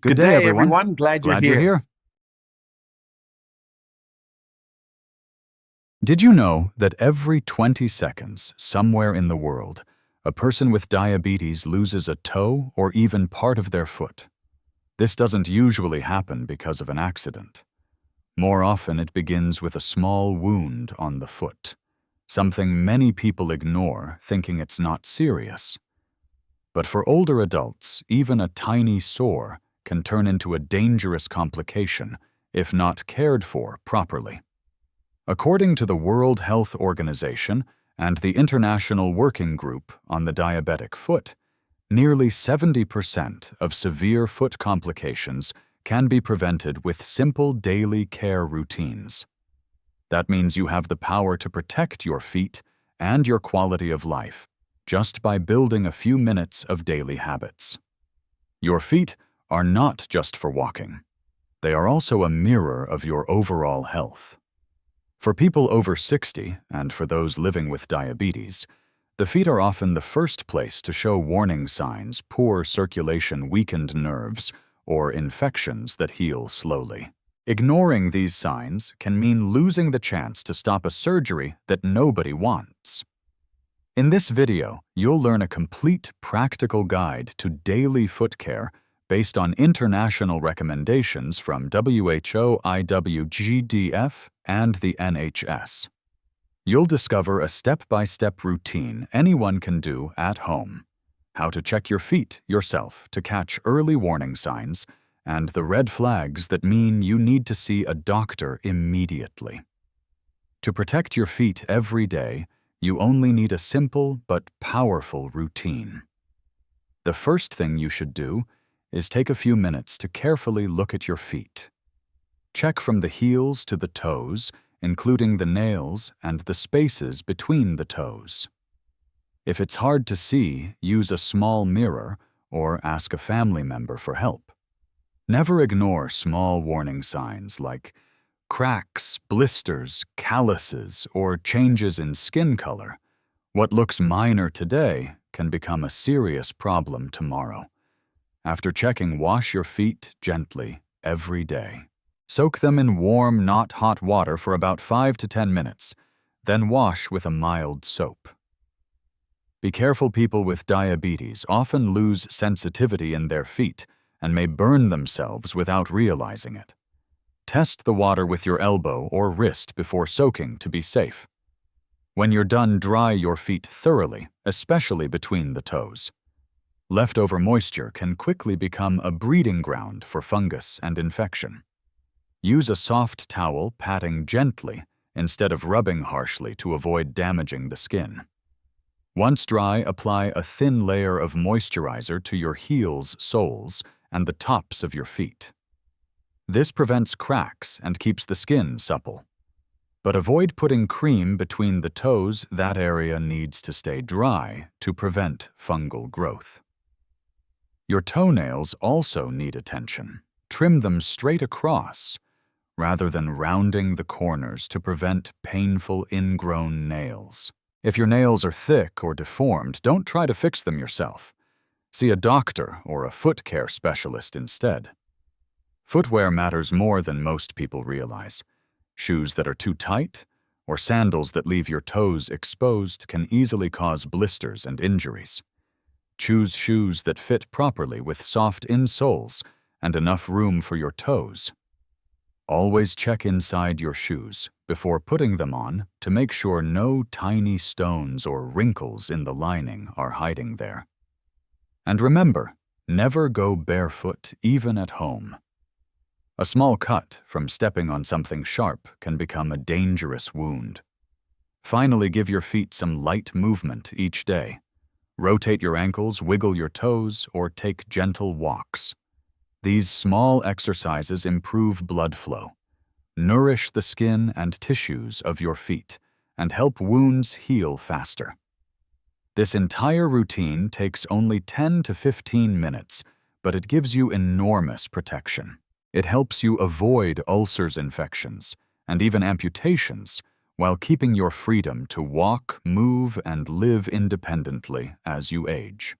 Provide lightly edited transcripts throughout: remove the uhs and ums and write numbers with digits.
Good day, everyone. Glad you're here. Did you know that every 20 seconds, somewhere in the world, a person with diabetes loses a toe or even part of their foot? This doesn't usually happen because of an accident. More often, it begins with a small wound on the foot, something many people ignore, thinking it's not serious. But for older adults, even a tiny sore can turn into a dangerous complication if not cared for properly. According to the World Health Organization and the International Working Group on the Diabetic Foot, nearly 70% of severe foot complications can be prevented with simple daily care routines. That means you have the power to protect your feet and your quality of life just by building a few minutes of daily habits. Your feet are not just for walking. They are also a mirror of your overall health. For people over 60 and for those living with diabetes, the feet are often the first place to show warning signs: poor circulation, weakened nerves, or infections that heal slowly. Ignoring these signs can mean losing the chance to stop a surgery that nobody wants. In this video, you'll learn a complete practical guide to daily foot care based on international recommendations from WHO, IWGDF, and the NHS. You'll discover a step-by-step routine anyone can do at home, how to check your feet yourself to catch early warning signs, and the red flags that mean you need to see a doctor immediately. To protect your feet every day, you only need a simple but powerful routine. The first thing you should do is take a few minutes to carefully look at your feet. Check from the heels to the toes, including the nails and the spaces between the toes. If it's hard to see, use a small mirror or ask a family member for help. Never ignore small warning signs like cracks, blisters, calluses, or changes in skin color. What looks minor today can become a serious problem tomorrow. After checking, wash your feet gently every day. Soak them in warm, not hot water for about 5 to 10 minutes, then wash with a mild soap. Be careful. People with diabetes often lose sensitivity in their feet and may burn themselves without realizing it. Test the water with your elbow or wrist before soaking to be safe. When you're done, dry your feet thoroughly, especially between the toes. Leftover moisture can quickly become a breeding ground for fungus and infection. Use a soft towel, patting gently instead of rubbing harshly to avoid damaging the skin. Once dry, apply a thin layer of moisturizer to your heels, soles, and the tops of your feet. This prevents cracks and keeps the skin supple. But avoid putting cream between the toes. That area needs to stay dry to prevent fungal growth. Your toenails also need attention. Trim them straight across, rather than rounding the corners to prevent painful ingrown nails. If your nails are thick or deformed, don't try to fix them yourself. See a doctor or a foot care specialist instead. Footwear matters more than most people realize. Shoes that are too tight or sandals that leave your toes exposed can easily cause blisters and injuries. Choose shoes that fit properly with soft insoles and enough room for your toes. Always check inside your shoes before putting them on to make sure no tiny stones or wrinkles in the lining are hiding there. And remember, never go barefoot, even at home. A small cut from stepping on something sharp can become a dangerous wound. Finally, give your feet some light movement each day. Rotate your ankles, wiggle your toes, or take gentle walks. These small exercises improve blood flow, nourish the skin and tissues of your feet, and help wounds heal faster. This entire routine takes only 10 to 15 minutes, but it gives you enormous protection. It helps you avoid ulcers, infections, and even amputations, while keeping your freedom to walk, move, and live independently as you age.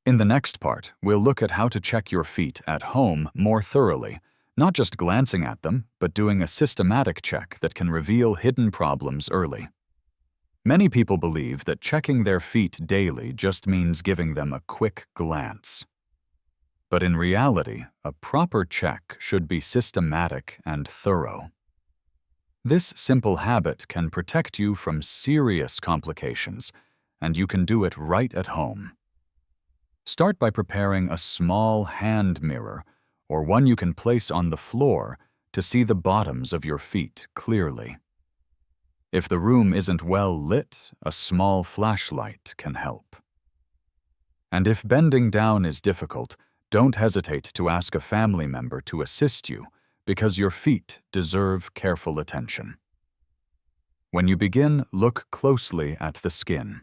In the next part, we'll look at how to check your feet at home more thoroughly, not just glancing at them, but doing a systematic check that can reveal hidden problems early. Many people believe that checking their feet daily just means giving them a quick glance. But in reality, a proper check should be systematic and thorough. This simple habit can protect you from serious complications, and you can do it right at home. Start by preparing a small hand mirror, or one you can place on the floor to see the bottoms of your feet clearly. If the room isn't well lit, a small flashlight can help. And if bending down is difficult, don't hesitate to ask a family member to assist you, because your feet deserve careful attention. When you begin, look closely at the skin.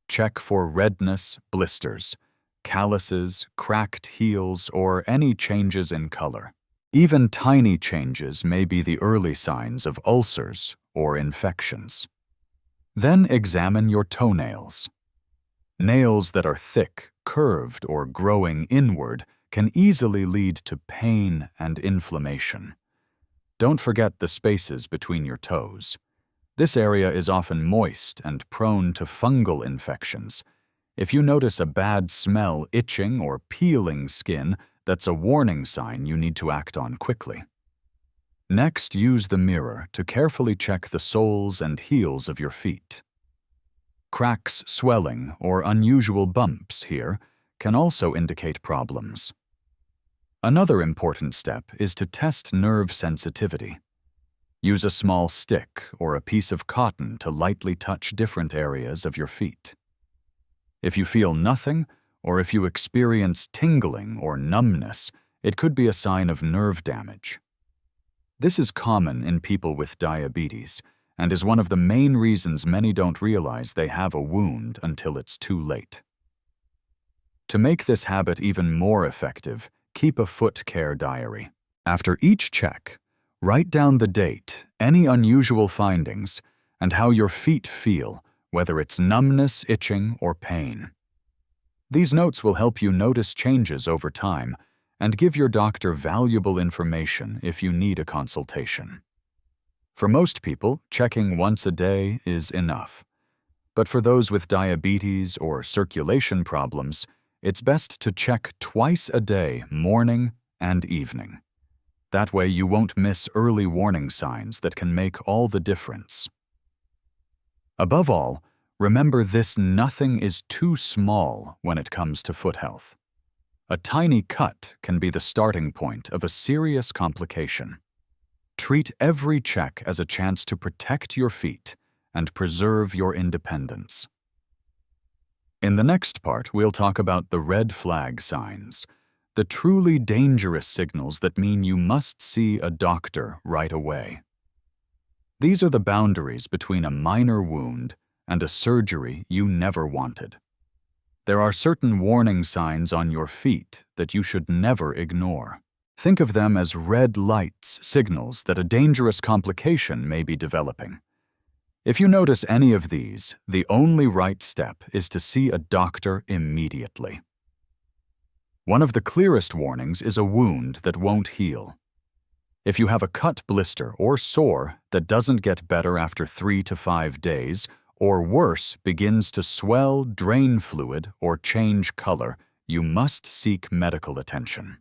Check for redness, blisters, calluses, cracked heels, or any changes in color. Even tiny changes may be the early signs of ulcers or infections. Then examine your toenails. Nails that are thick, curved, or growing inward can easily lead to pain and inflammation. Don't forget the spaces between your toes. This area is often moist and prone to fungal infections. If you notice a bad smell, itching, or peeling skin, that's a warning sign you need to act on quickly. Next, use the mirror to carefully check the soles and heels of your feet. Cracks, swelling, or unusual bumps here can also indicate problems. Another important step is to test nerve sensitivity. Use a small stick or a piece of cotton to lightly touch different areas of your feet. If you feel nothing, or if you experience tingling or numbness, it could be a sign of nerve damage. This is common in people with diabetes, and is one of the main reasons many don't realize they have a wound until it's too late. To make this habit even more effective, keep a foot care diary. After each check, write down the date, any unusual findings, and how your feet feel, whether it's numbness, itching, or pain. These notes will help you notice changes over time and give your doctor valuable information if you need a consultation. For most people, checking once a day is enough. But for those with diabetes or circulation problems, it's best to check twice a day, morning and evening. That way you won't miss early warning signs that can make all the difference. Above all, remember this: nothing is too small when it comes to foot health. A tiny cut can be the starting point of a serious complication. Treat every check as a chance to protect your feet and preserve your independence. In the next part, we'll talk about the red flag signs, the truly dangerous signals that mean you must see a doctor right away. These are the boundaries between a minor wound and a surgery you never wanted. There are certain warning signs on your feet that you should never ignore. Think of them as red lights, signals that a dangerous complication may be developing. If you notice any of these, the only right step is to see a doctor immediately. One of the clearest warnings is a wound that won't heal. If you have a cut, blister, or sore that doesn't get better after 3 to 5 days, or worse, begins to swell, drain fluid, or change color, you must seek medical attention.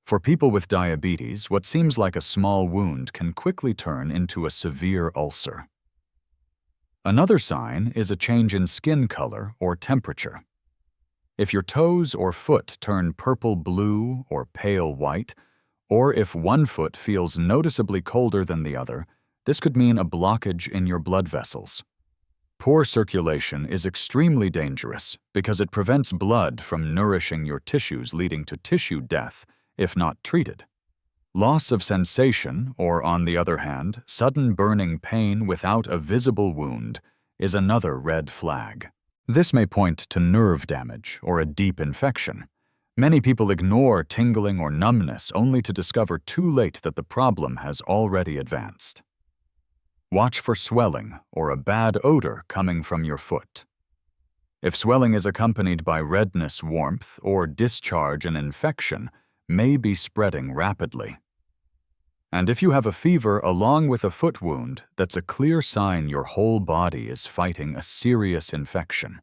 For people with diabetes, what seems like a small wound can quickly turn into a severe ulcer. Another sign is a change in skin color or temperature. If your toes or foot turn purple-blue or pale white, or if one foot feels noticeably colder than the other, this could mean a blockage in your blood vessels. Poor circulation is extremely dangerous because it prevents blood from nourishing your tissues, leading to tissue death if not treated. Loss of sensation, or on the other hand, sudden burning pain without a visible wound, is another red flag. This may point to nerve damage or a deep infection. Many people ignore tingling or numbness only to discover too late that the problem has already advanced. Watch for swelling or a bad odor coming from your foot. If swelling is accompanied by redness, warmth, or discharge, an infection may be spreading rapidly. And if you have a fever along with a foot wound, that's a clear sign your whole body is fighting a serious infection.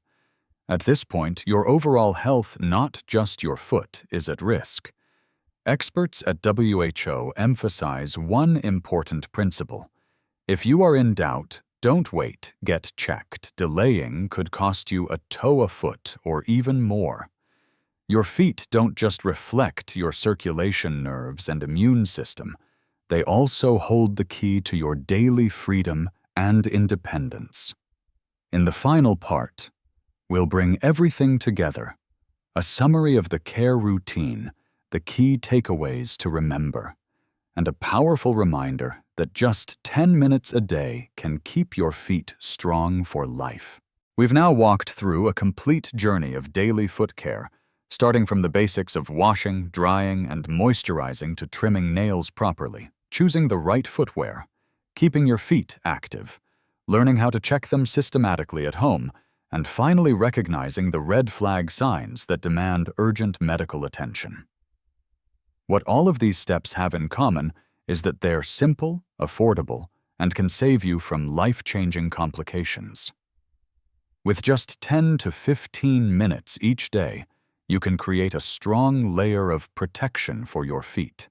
At this point, your overall health, not just your foot, is at risk. Experts at WHO emphasize one important principle. If you are in doubt, don't wait, get checked. Delaying could cost you a toe, a foot, or even more. Your feet don't just reflect your circulation, nerves, and immune system. They also hold the key to your daily freedom and independence. In the final part, we'll bring everything together. A summary of the care routine, the key takeaways to remember, and a powerful reminder that just 10 minutes a day can keep your feet strong for life. We've now walked through a complete journey of daily foot care, starting from the basics of washing, drying, and moisturizing to trimming nails properly, choosing the right footwear, keeping your feet active, learning how to check them systematically at home, and finally recognizing the red flag signs that demand urgent medical attention. What all of these steps have in common is that they're simple, affordable, and can save you from life-changing complications. With just 10 to 15 minutes each day, you can create a strong layer of protection for your feet.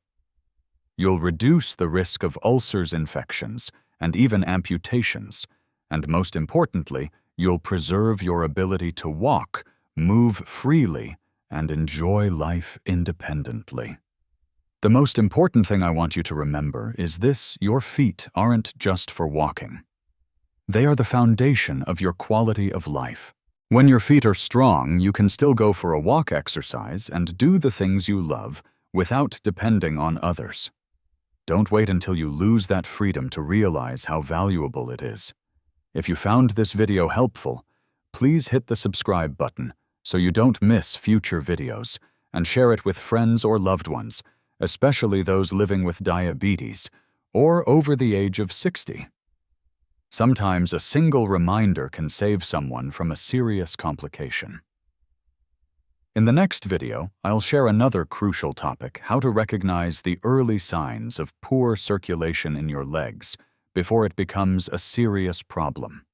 You'll reduce the risk of ulcers, infections, and even amputations, and most importantly, you'll preserve your ability to walk, move freely, and enjoy life independently. The most important thing I want you to remember is this: your feet aren't just for walking. They are the foundation of your quality of life. When your feet are strong, you can still go for a walk, exercise, and do the things you love without depending on others. Don't wait until you lose that freedom to realize how valuable it is. If you found this video helpful, please hit the subscribe button so you don't miss future videos, and share it with friends or loved ones, especially those living with diabetes or over the age of 60. Sometimes a single reminder can save someone from a serious complication. In the next video, I'll share another crucial topic: how to recognize the early signs of poor circulation in your legs before it becomes a serious problem.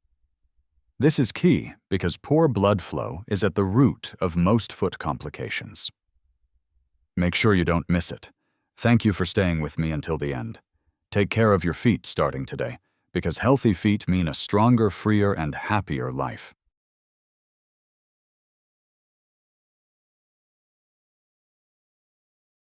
This is key because poor blood flow is at the root of most foot complications. Make sure you don't miss it. Thank you for staying with me until the end. Take care of your feet starting today, because healthy feet mean a stronger, freer, and happier life.